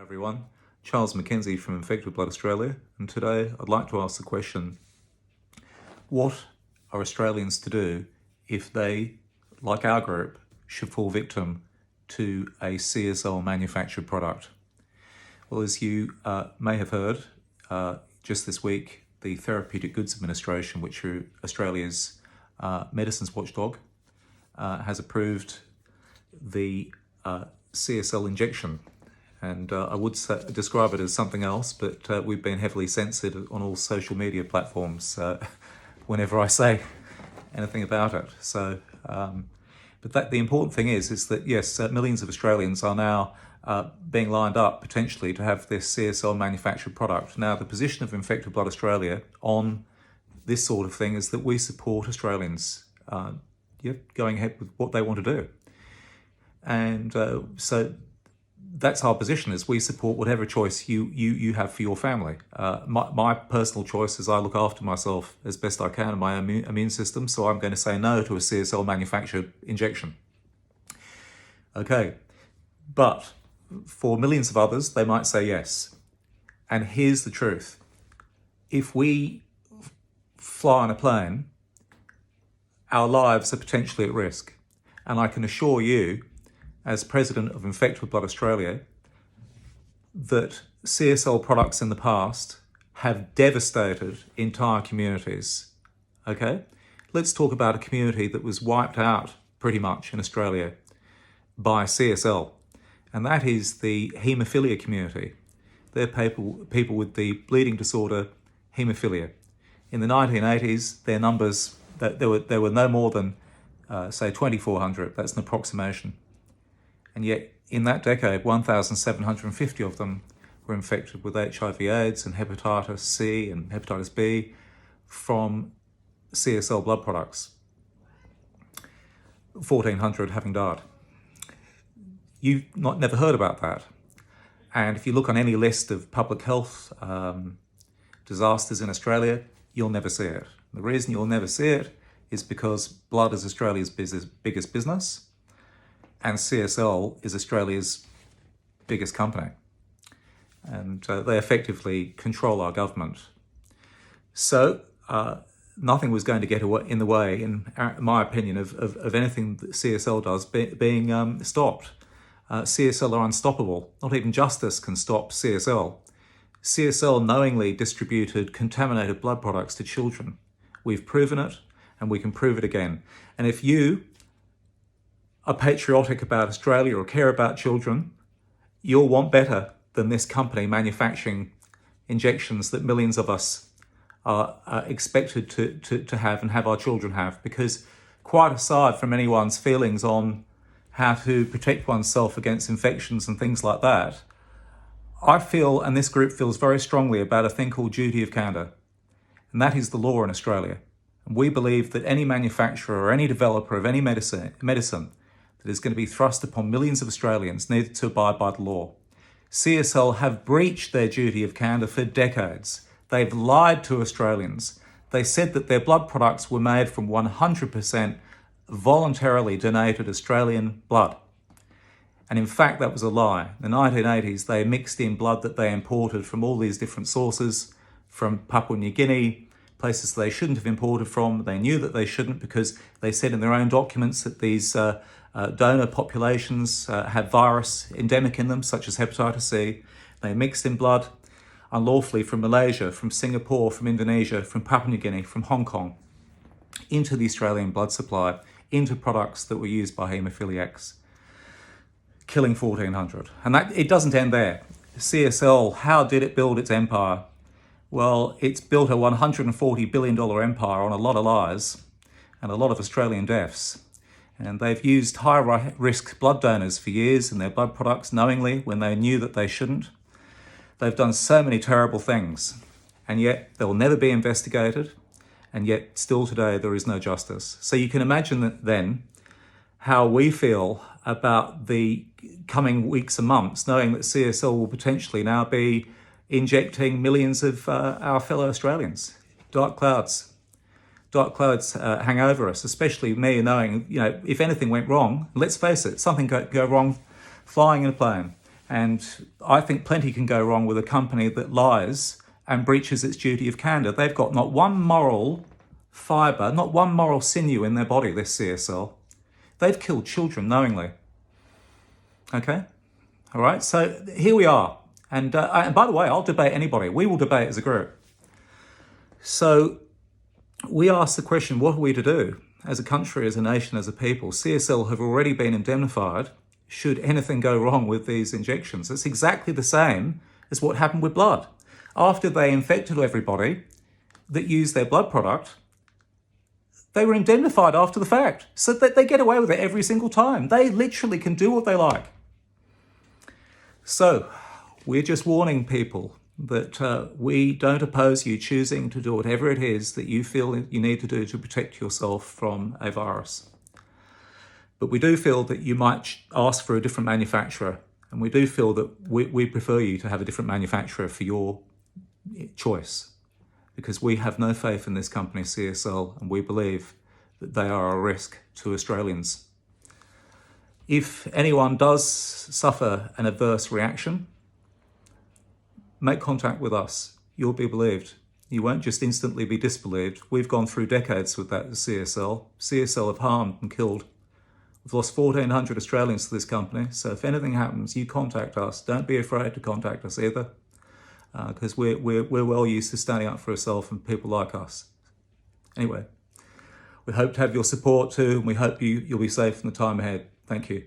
Everyone, Charles MacKenzie from Infected Blood Australia, and today I'd like to ask the question, what are Australians to do if they, like our group, should fall victim to a CSL manufactured product? Well, as you may have heard, just this week, the Therapeutic Goods Administration, which are Australia's medicines watchdog, has approved the CSL injection. And I would describe it as something else, but we've been heavily censored on all social media platforms whenever I say anything about it. So, but the important thing is that yes, millions of Australians are now being lined up potentially to have this CSL manufactured product. Now, the position of Infected Blood Australia on this sort of thing is that we support Australians going ahead with what they want to do. And so that's our position, is we support whatever choice you have for your family. My personal choice is I look after myself as best I can in my immune system, so I'm going to say no to a CSL manufactured injection. Okay, but for millions of others, they might say yes. And here's the truth. If we fly on a plane, our lives are potentially at risk. And I can assure you, as President of Infected Blood Australia, that CSL products in the past have devastated entire communities. Okay? Let's talk about a community that was wiped out pretty much in Australia by CSL, and that is the haemophilia community. They're people with the bleeding disorder haemophilia. In the 1980s, their numbers, there were no more than, say, 2,400. That's an approximation. And yet, in that decade, 1,750 of them were infected with HIV/AIDS and hepatitis C and hepatitis B from CSL blood products. 1,400 having died. You've never heard about that. And if you look on any list of public health disasters in Australia, you'll never see it. The reason you'll never see it is because blood is Australia's biggest business, and CSL is Australia's biggest company. And they effectively control our government. So nothing was going to get in the way, in my opinion, of anything that CSL does being stopped. CSL are unstoppable. Not even justice can stop CSL. CSL knowingly distributed contaminated blood products to children. We've proven it, and we can prove it again. And if you are patriotic about Australia or care about children, you'll want better than this company manufacturing injections that millions of us are expected to have and have our children have. Because quite aside from anyone's feelings on how to protect oneself against infections and things like that, I feel, and this group feels very strongly about a thing called duty of candour. And that is the law in Australia. And we believe that any manufacturer or any developer of any medicine that is going to be thrust upon millions of Australians need to abide by the law. CSL have breached their duty of candour for decades. They've lied to Australians. They said that their blood products were made from 100% voluntarily donated Australian blood. And in fact, that was a lie. In the 1980s, they mixed in blood that they imported from all these different sources, from Papua New Guinea, places they shouldn't have imported from. They knew that they shouldn't because they said in their own documents that these donor populations had virus endemic in them, such as hepatitis C. They mixed in blood unlawfully from Malaysia, from Singapore, from Indonesia, from Papua New Guinea, from Hong Kong, into the Australian blood supply, into products that were used by haemophiliacs, killing 1,400. And that it doesn't end there. CSL, how did it build its empire? Well, it's built a $140 billion empire on a lot of lies and a lot of Australian deaths. And they've used high-risk blood donors for years in their blood products knowingly when they knew that they shouldn't. They've done so many terrible things, and yet they'll never be investigated, and yet still today there is no justice. So you can imagine that then how we feel about the coming weeks and months, knowing that CSL will potentially now be injecting millions of our fellow Australians. Dark clouds hang over us, especially me knowing, if anything went wrong, let's face it, something go wrong flying in a plane. And I think plenty can go wrong with a company that lies and breaches its duty of candour. They've got not one moral fibre, not one moral sinew in their body, this CSL. They've killed children knowingly. Okay? All right, so here we are. And by the way, I'll debate anybody. We will debate as a group. So we ask the question, what are we to do? As a country, as a nation, as a people, CSL have already been indemnified should anything go wrong with these injections. It's exactly the same as what happened with blood. After they infected everybody that used their blood product, they were indemnified after the fact. So that they get away with it every single time. They literally can do what they like. So we're just warning people that we don't oppose you choosing to do whatever it is that you feel you need to do to protect yourself from a virus. But we do feel that you might ask for a different manufacturer, and we do feel that we prefer you to have a different manufacturer for your choice, because we have no faith in this company, CSL, and we believe that they are a risk to Australians. If anyone does suffer an adverse reaction, make contact with us. You'll be believed. You won't just instantly be disbelieved. We've gone through decades with that CSL. CSL have harmed and killed. We've lost 1,400 Australians to this company. So if anything happens, you contact us. Don't be afraid to contact us either, because we're well used to standing up for ourselves and people like us. Anyway, we hope to have your support too, and we hope you'll be safe in the time ahead. Thank you.